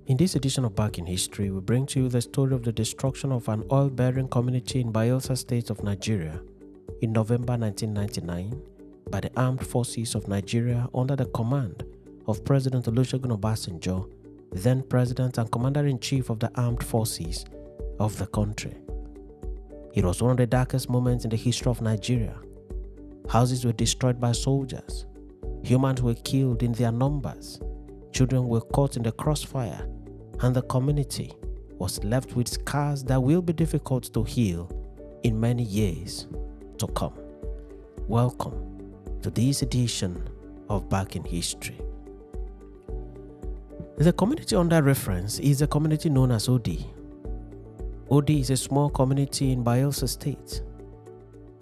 In this edition of Back in History, we bring to you the story of the destruction of an oil-bearing community in Bayelsa State of Nigeria in November 1999 by the armed forces of Nigeria under the command of President Olusegun Obasanjo, then President and Commander-in-Chief of the Armed Forces of the country. It was one of the darkest moments in the history of Nigeria. Houses were destroyed by soldiers. Humans were killed in their numbers. Children were caught in the crossfire, and the community was left with scars that will be difficult to heal in many years to come. Welcome to this edition of Back in History. The community under reference is a community known as Odi. Odi is a small community in Bayelsa State.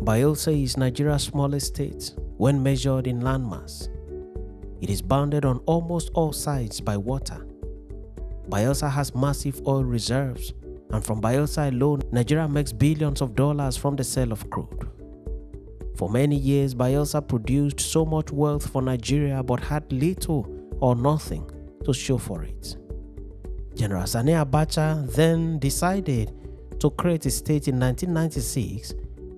Bayelsa is Nigeria's smallest state when measured in landmass. It is bounded on almost all sides by water. Bayelsa has massive oil reserves, and from Bayelsa alone, Nigeria makes billions of dollars from the sale of crude. For many years, Bayelsa produced so much wealth for Nigeria but had little or nothing to show for it. General Sani Abacha then decided to create a state in 1996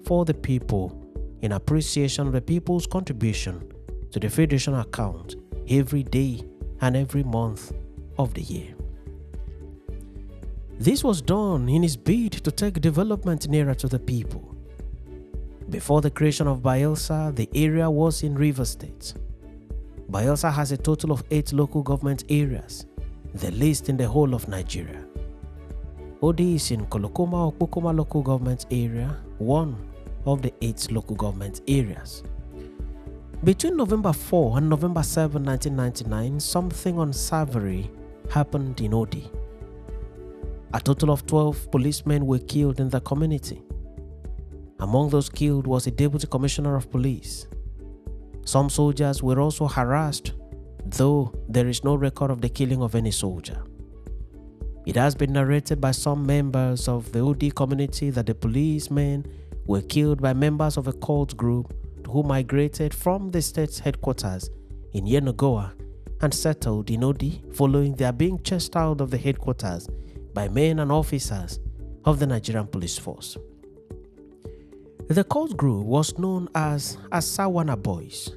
for the people in appreciation of the people's contribution to the Federation account every day and every month of the year. This was done in his bid to take development nearer to the people. Before the creation of Bayelsa, the area was in River State. Bayelsa has a total of 8 local government areas, the least in the whole of Nigeria. Odi is in Kolokoma local government area, one of the 8 local government areas. Between November 4 and November 7, 1999, something unsavory happened in Odi. A total of 12 policemen were killed in the community. Among those killed was a deputy commissioner of police. Some soldiers were also harassed, though there is no record of the killing of any soldier. It has been narrated by some members of the Odi community that the policemen were killed by members of a cult group who migrated from the state's headquarters in Yenagoa and settled in Odi following their being chased out of the headquarters by men and officers of the Nigerian police force. The cult group was known as Asawana Boys.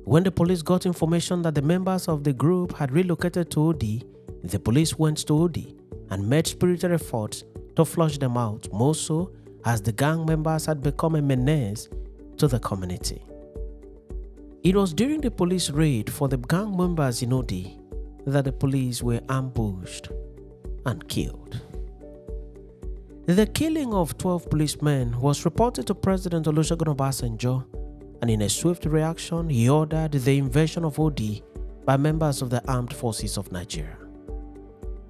When the police got information that the members of the group had relocated to Odi, the police went to Odi and made spirited efforts to flush them out, more so as the gang members had become a menace to the community. It was during the police raid for the gang members in Odi that the police were ambushed and killed. The killing of 12 policemen was reported to President Olusegun Obasanjo, and in a swift reaction, he ordered the invasion of Odi by members of the armed forces of Nigeria.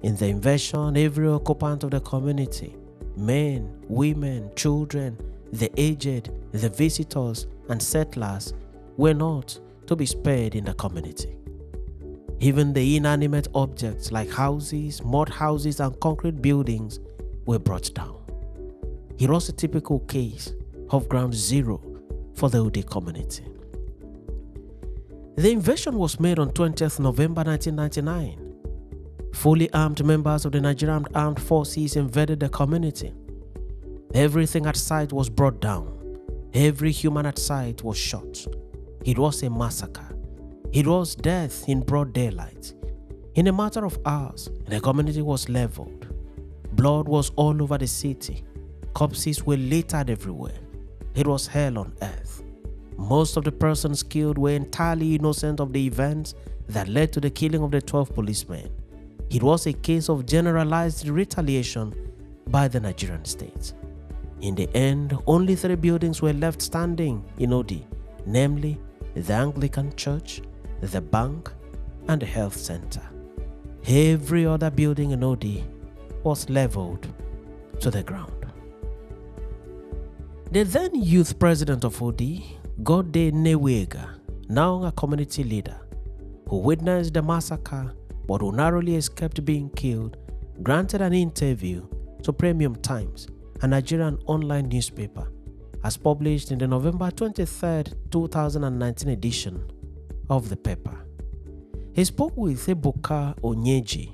In the invasion, every occupant of the community, men, women, children, the aged, the visitors, and settlers were not to be spared in the community. Even the inanimate objects like houses, mud houses, and concrete buildings were brought down. It was a typical case of ground zero for the Odi community. The invasion was made on 20th November 1999. Fully armed members of the Nigerian Armed Forces invaded the community. Everything at sight was brought down. Every human at sight was shot. It was a massacre. It was death in broad daylight. In a matter of hours, the community was leveled. Blood was all over the city. Corpses were littered everywhere. It was hell on earth. Most of the persons killed were entirely innocent of the events that led to the killing of the 12 policemen. It was a case of generalized retaliation by the Nigerian state. In the end, only 3 buildings were left standing in Odi, namely the Anglican Church, the bank, and the health center. Every other building in Odi was leveled to the ground. The then youth president of Odi, Gode Newega, now a community leader, who witnessed the massacre but who narrowly escaped being killed, granted an interview to Premium Times, a Nigerian online newspaper, as published in the November 23, 2019 edition of the paper. He spoke with Ebuka Onyeji,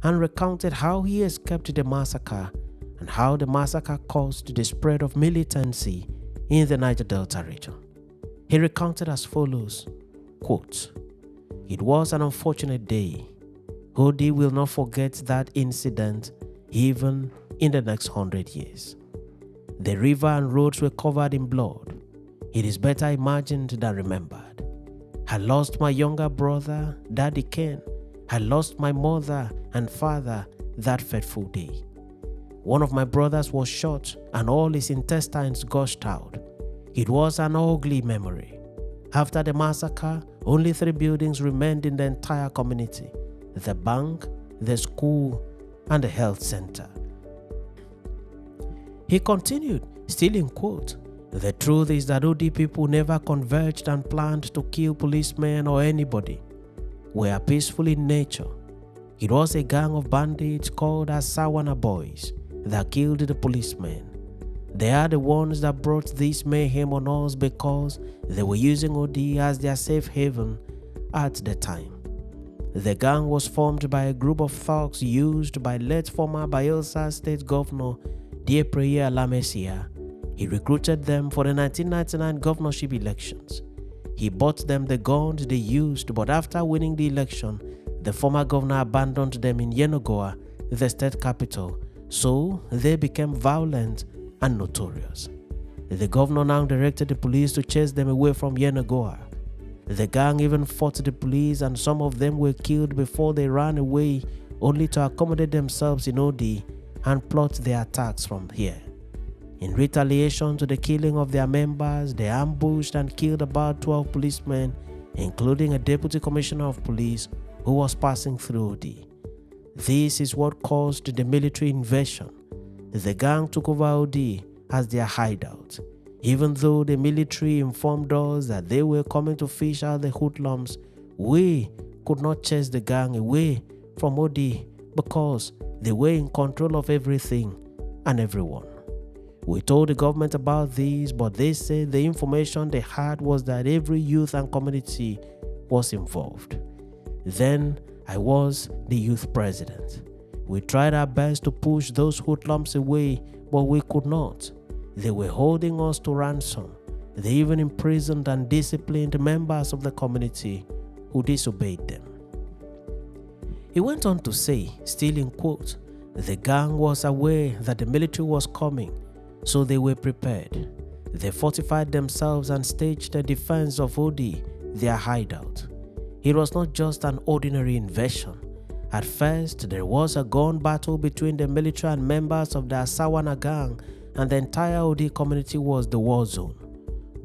and recounted how he escaped the massacre and how the massacre caused the spread of militancy in the Niger Delta region. He recounted as follows, quote, "It was an unfortunate day. Odi will not forget that incident even in the next 100 years. The river and roads were covered in blood. It is better imagined than remembered. I lost my younger brother, Daddy Ken. I lost my mother and father that fateful day. One of my brothers was shot and all his intestines gushed out. It was an ugly memory. After the massacre, only 3 buildings remained in the entire community: the bank, the school, and the health center." He continued, still in quote, "The truth is that Odi people never converged and planned to kill policemen or anybody. We are peaceful in nature. It was a gang of bandits called as Sawana Boys that killed the policemen. They are the ones that brought this mayhem on us because they were using Odi as their safe haven at the time. The gang was formed by a group of thugs used by late former Bayelsa State Governor Diepreye Alamesia. He recruited them for the 1999 governorship elections. He bought them the guns they used, but after winning the election, the former governor abandoned them in Yenagoa, the state capital, so they became violent and notorious. The governor now directed the police to chase them away from Yenagoa. The gang even fought the police and some of them were killed before they ran away, only to accommodate themselves in Odi and plot their attacks from here. In retaliation to the killing of their members, they ambushed and killed about 12 policemen, including a deputy commissioner of police who was passing through Odi. This is what caused the military invasion. The gang took over Odi as their hideout. Even though the military informed us that they were coming to fish out the hoodlums, we could not chase the gang away from Odi because they were in control of everything and everyone. We told the government about this, but they said the information they had was that every youth and community was involved. Then I was the youth president. We tried our best to push those hoodlums away, but we could not. They were holding us to ransom. They even imprisoned and disciplined members of the community who disobeyed them." He went on to say, still in quote, "The gang was aware that the military was coming, so they were prepared. They fortified themselves and staged a defense of Odi, their hideout. It was not just an ordinary invasion. At first, there was a gun battle between the military and members of the Asawana gang, and the entire Odi community was the war zone.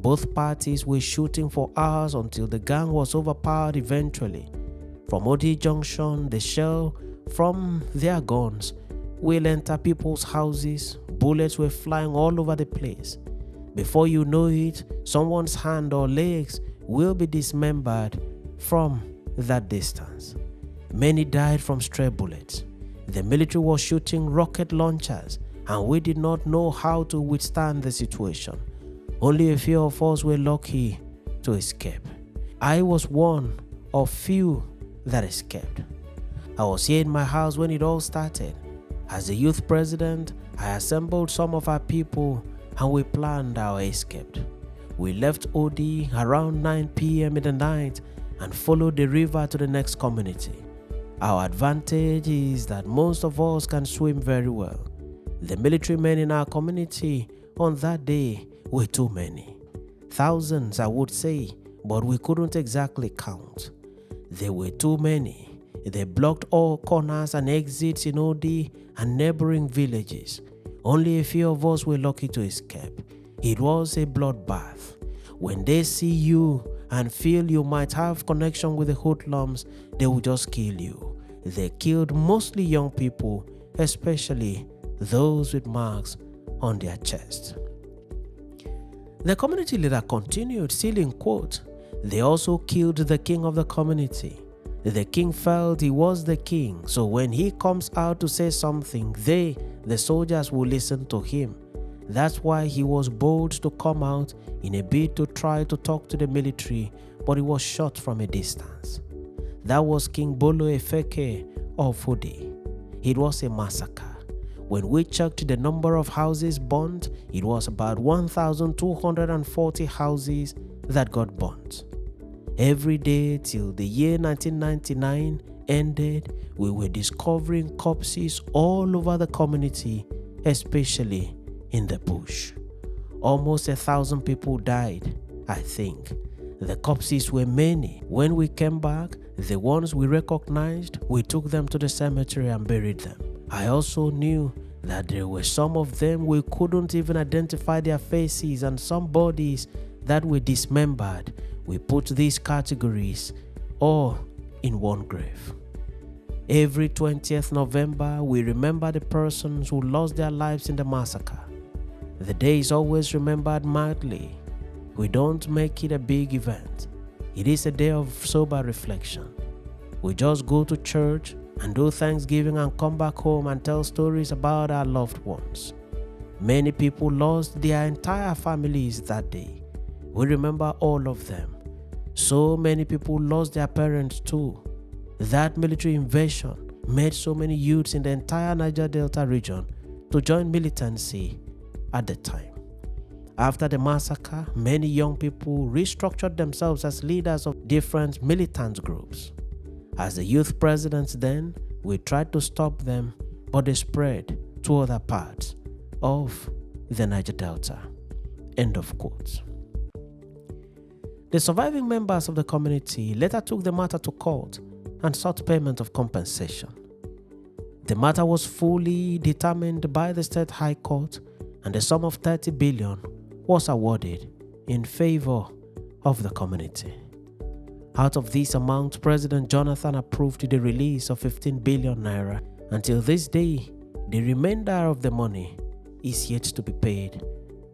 Both parties were shooting for hours until the gang was overpowered eventually. From Odi Junction, the shell from their guns will enter people's houses. Bullets were flying all over the place. Before you know it, someone's hand or legs will be dismembered from that distance. Many died from stray bullets. The military was shooting rocket launchers, and we did not know how to withstand the situation. Only a few of us were lucky to escape. I was one of few that escaped. I was here in my house when it all started. As the youth president, I assembled some of our people and we planned our escape. We left Odi around 9 p.m. in the night and followed the river to the next community. Our advantage is that most of us can swim very well. The military men in our community on that day were too many. Thousands, I would say, but we couldn't exactly count. There were too many. They blocked all corners and exits in Odi and neighboring villages. Only a few of us were lucky to escape. It was a bloodbath. When they see you and feel you might have connection with the hoodlums, they will just kill you. They killed mostly young people, especially those with marks on their chest. The community leader continued, still in quote, "They also killed the king of the community. The king felt he was the king, so when he comes out to say something, the soldiers will listen to him. That's why he was bold to come out in a bid to try to talk to the military, but he was shot from a distance. That was King Bolo Efeke of Odi. it was a massacre. When we checked the number of houses burnt, it was about 1,240 houses that got burnt. Every day till the year 1999 ended, we were discovering corpses all over the community, especially in the bush. Almost 1,000 people died, I think. The corpses were many. When we came back, the ones we recognized, we took them to the cemetery and buried them. I also knew that there were some of them we couldn't even identify their faces, and some bodies that were dismembered. We put these categories all in one grave. Every 20th November, we remember the persons who lost their lives in the massacre. The day is always remembered madly. We don't make it a big event. It is a day of sober reflection. We just go to church and do Thanksgiving and come back home and tell stories about our loved ones. Many people lost their entire families that day. We remember all of them. So many people lost their parents too. That military invasion made so many youths in the entire Niger Delta region to join militancy at the time. After the massacre, many young people restructured themselves as leaders of different militant groups. As the youth presidents then, we tried to stop them, but they spread to other parts of the Niger Delta. End of quote. The surviving members of the community later took the matter to court and sought payment of compensation. The matter was fully determined by the State High Court, and the sum of 30 billion was awarded in favor of the community. Out of this amount, President Jonathan approved the release of 15 billion naira. Until this day, the remainder of the money is yet to be paid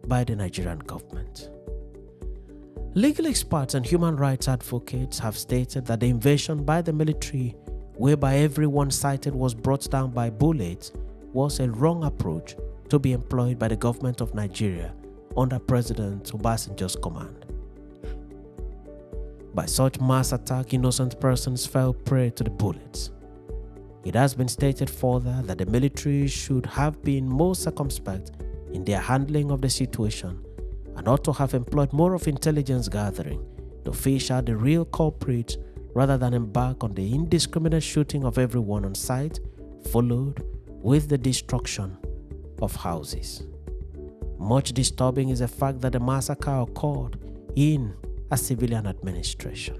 by the Nigerian government. Legal experts and human rights advocates have stated that the invasion by the military, whereby everyone cited was brought down by bullets, was a wrong approach to be employed by the government of Nigeria under President Obasanjo's command. By such mass attack, innocent persons fell prey to the bullets. It has been stated further that the military should have been more circumspect in their handling of the situation and ought to have employed more of intelligence gathering to fish out the real culprits rather than embark on the indiscriminate shooting of everyone on sight, followed with the destruction of houses. Much disturbing is the fact that the massacre occurred in a civilian administration.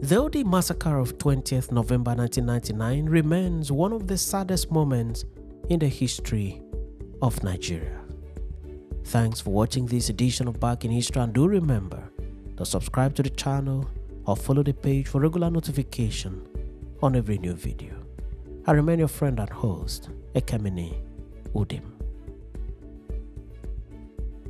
Though the massacre of 20th November 1999 remains one of the saddest moments in the history of Nigeria. Thanks for watching this edition of Back in History, and do remember to subscribe to the channel or follow the page for regular notification on every new video. I remain your friend and host, Ekemini Udim.